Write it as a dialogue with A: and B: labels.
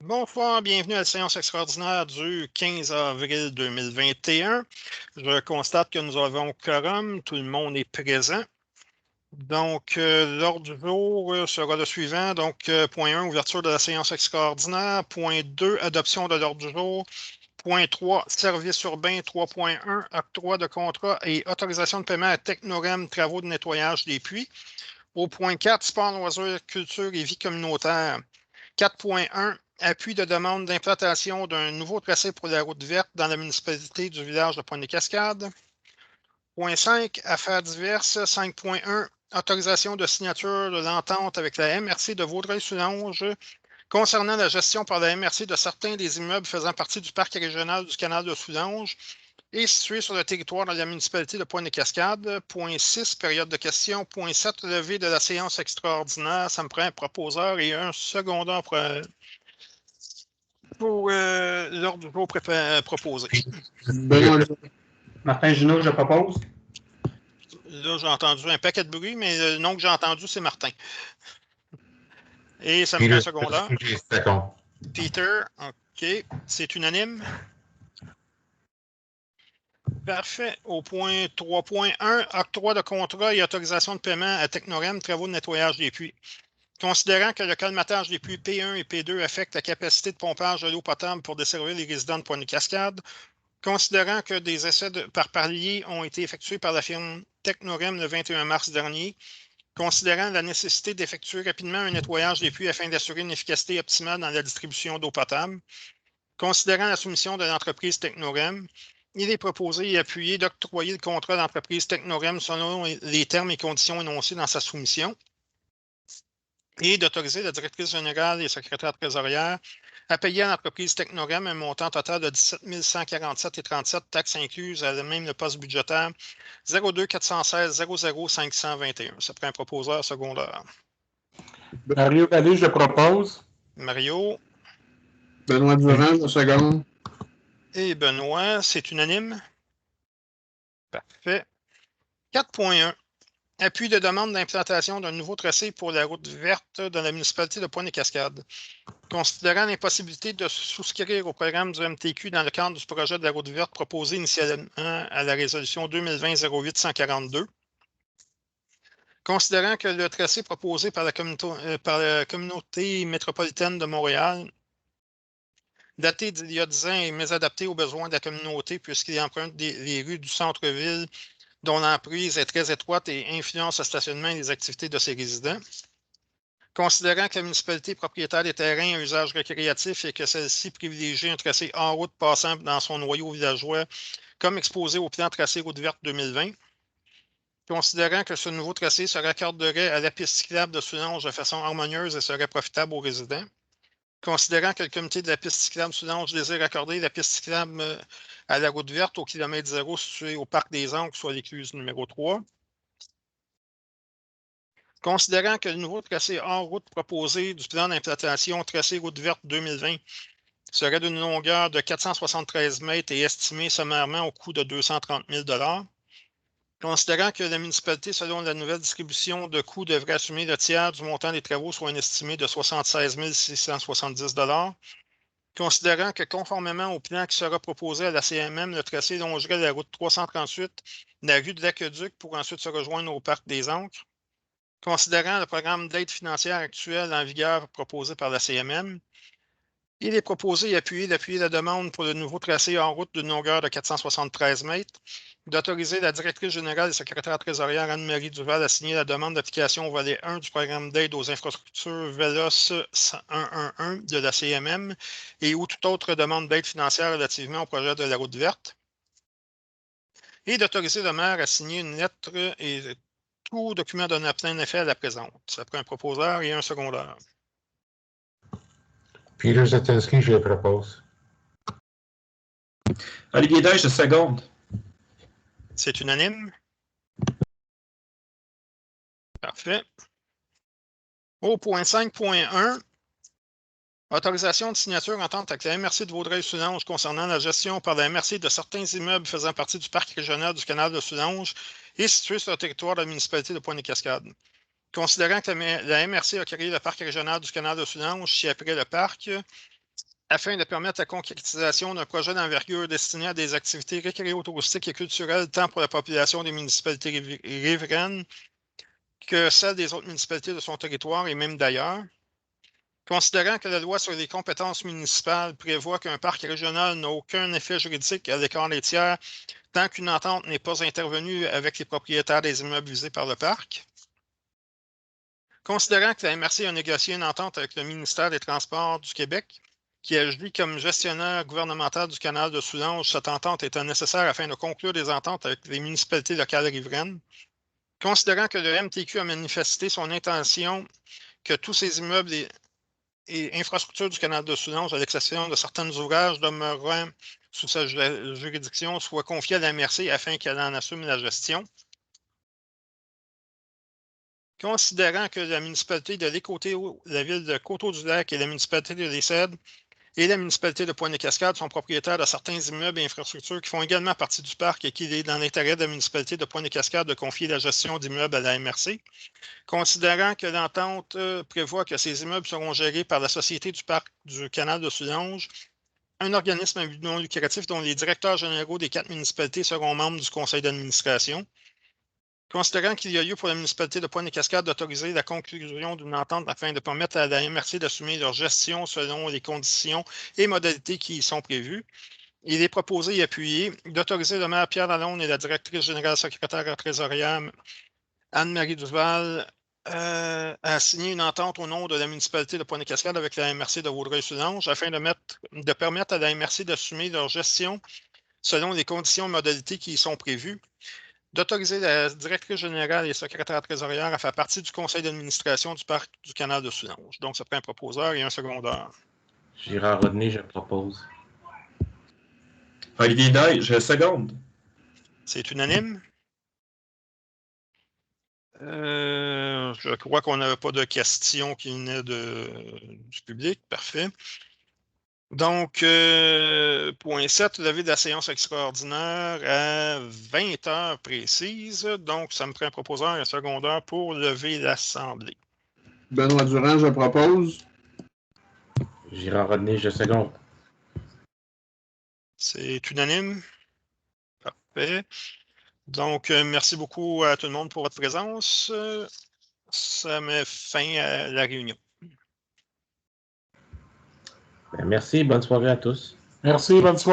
A: Bonsoir, bienvenue à la séance extraordinaire du 15 avril 2021. Je constate que nous avons quorum, tout le monde est présent. Donc, l'ordre du jour sera le suivant. Donc, point 1, ouverture de la séance extraordinaire. Point 2, adoption de l'ordre du jour. Point 3, service urbain 3.1, octroi de contrat et autorisation de paiement à Technorem, travaux de nettoyage des puits. Au point 4, sport, loisirs, culture et vie communautaire. 4.1, appui de demande d'implantation d'un nouveau tracé pour la route verte dans la municipalité du village de Pointe-des-Cascades. Point 5, affaires diverses. 5.1, autorisation de signature de l'entente avec la MRC de Vaudreuil-Soulanges concernant la gestion par la MRC de certains des immeubles faisant partie du parc régional du canal de Soulanges et situés sur le territoire de la municipalité de Pointe-des-Cascades. Point 6, période de questions. Point 7, levée de la séance extraordinaire. Ça me prend un proposeur et un secondeur pour l'ordre du jour proposé.
B: Martin Junot, je propose.
A: Là, j'ai entendu un paquet de bruit, mais le nom que j'ai entendu, c'est Martin. Et ça me prend un secondeur. Peter, OK. C'est unanime. Parfait. Au point 3.1, octroi de contrat et autorisation de paiement à Technorem, travaux de nettoyage des puits. Considérant que le colmatage des puits P1 et P2 affecte la capacité de pompage de l'eau potable pour desservir les résidents de Pointe-des-Cascades, considérant que des essais par palier ont été effectués par la firme Technorem le 21 mars dernier, considérant la nécessité d'effectuer rapidement un nettoyage des puits afin d'assurer une efficacité optimale dans la distribution d'eau potable, considérant la soumission de l'entreprise Technorem, il est proposé et appuyé d'octroyer le contrat d'entreprise Technorem selon les termes et conditions énoncés dans sa soumission et d'autoriser la directrice générale et secrétaire trésorière à payer à l'entreprise Technorem un montant total de 17 147,37 taxes incluses à même le poste budgétaire 02 416 00 521. Ça prend un proposeur secondaire.
B: Mario Vallée, je propose.
A: Mario.
C: Benoît Durand, le second.
A: Et Benoît, c'est unanime. Parfait. 4.1. Appui de demande d'implantation d'un nouveau tracé pour la route verte dans la municipalité de Pointe-des-Cascades. Considérant l'impossibilité de souscrire au programme du MTQ dans le cadre du projet de la route verte proposé initialement à la résolution 2020-08-142, considérant que le tracé proposé par la communauté métropolitaine de Montréal, daté d'il y a 10 ans, est mésadapté aux besoins de la communauté puisqu'il emprunte les rues du centre-ville dont l'emprise est très étroite et influence le stationnement et les activités de ses résidents. Considérant que la municipalité est propriétaire des terrains à usage récréatif et que celle-ci privilégie un tracé en route passant dans son noyau villageois, comme exposé au plan tracé route verte 2020. Considérant que ce nouveau tracé se raccorderait à la piste cyclable de Soulanges de façon harmonieuse et serait profitable aux résidents. Considérant que le comité de la piste cyclable Soulanges désire accorder la piste cyclable à la route verte au kilomètre 0 situé au parc des Ancres, soit l'écluse numéro 3. Considérant que le nouveau tracé hors route proposé du plan d'implantation tracé route verte 2020 serait d'une longueur de 473 mètres et estimé sommairement au coût de 230 000 $, considérant que la municipalité, selon la nouvelle distribution de coûts, devrait assumer le tiers du montant des travaux, soit un estimé de 76 670 $, considérant que conformément au plan qui sera proposé à la CMM, le tracé longerait la route 338, la rue de l'Aqueduc pour ensuite se rejoindre au parc des Ancres, considérant le programme d'aide financière actuel en vigueur proposé par la CMM, il est proposé et appuyé d'appuyer la demande pour le nouveau tracé en route d'une longueur de 473 mètres, d'autoriser la directrice générale et secrétaire trésorière Anne-Marie Duval à signer la demande d'application au volet 1 du programme d'aide aux infrastructures VELOS 111 de la CMM et ou toute autre demande d'aide financière relativement au projet de la route verte, et d'autoriser le maire à signer une lettre et tout document donnant plein effet à la présente. Ça prend un proposeur et un secondeur.
D: Peter Zetinski, je le propose.
B: Olivier Deuil, je seconde.
A: C'est unanime? Parfait. Au point 5.1, autorisation de signature entente avec la MRC de Vaudreuil-Soulanges concernant la gestion par la MRC de certains immeubles faisant partie du parc régional du canal de Soulanges et situés sur le territoire de la municipalité de Pointe-des-Cascades. Considérant que la MRC a créé le parc régional du canal de Soulanges ci-après le parc, afin de permettre la concrétisation d'un projet d'envergure destiné à des activités récréo-touristiques et culturelles tant pour la population des municipalités riveraines que celle des autres municipalités de son territoire et même d'ailleurs. Considérant que la loi sur les compétences municipales prévoit qu'un parc régional n'a aucun effet juridique à l'écart des tiers tant qu'une entente n'est pas intervenue avec les propriétaires des immeubles visés par le parc. Considérant que la MRC a négocié une entente avec le ministère des Transports du Québec, qui agit comme gestionnaire gouvernemental du canal de Soulanges, cette entente étant nécessaire afin de conclure des ententes avec les municipalités locales riveraines. Considérant que le MTQ a manifesté son intention que tous ces immeubles et infrastructures du canal de Soulanges, à l'exception de certains ouvrages demeurant sous sa juridiction, soient confiés à la MRC afin qu'elle en assume la gestion. Considérant que la municipalité de l'Écouteux, la ville de Coteau-du-Lac et la municipalité de Lacède et la municipalité de Pointe-des-Cascades sont propriétaires de certains immeubles et infrastructures qui font également partie du parc et qu'il est dans l'intérêt de la municipalité de Pointe-des-Cascades de confier la gestion d'immeubles à la MRC. Considérant que l'entente prévoit que ces immeubles seront gérés par la Société du parc du canal de Soulanges, un organisme non lucratif dont les directeurs généraux des 4 municipalités seront membres du conseil d'administration. Considérant qu'il y a lieu pour la municipalité de Pointe-des-Cascades d'autoriser la conclusion d'une entente afin de permettre à la MRC d'assumer leur gestion selon les conditions et modalités qui y sont prévues, il est proposé et appuyé d'autoriser le maire Pierre Lalonde et la directrice générale secrétaire trésorière Anne-Marie Duval à signer une entente au nom de la municipalité de Pointe-des-Cascades avec la MRC de Vaudreuil-Soulanges afin de permettre à la MRC d'assumer leur gestion selon les conditions et modalités qui y sont prévues, d'autoriser la directrice générale et secrétaire trésorière à faire partie du conseil d'administration du parc du canal de Soulanges. Donc, ça prend un proposeur et un secondeur.
D: Gérard Rodney, je propose.
B: Olivier Daye, je seconde.
A: C'est unanime. Je crois qu'on n'avait pas de questions qui venaient du public. Parfait. Donc, point 7, lever de la séance extraordinaire à 20 heures précises. Donc, ça me prend un proposeur et un secondeur pour lever l'Assemblée.
C: Benoît Durand, je propose.
D: Gérard Rodney, je seconde.
A: C'est unanime. Parfait. Donc, merci beaucoup à tout le monde pour votre présence. Ça met fin à la réunion.
D: Merci, bonne soirée à tous.
B: Merci, bonne soirée.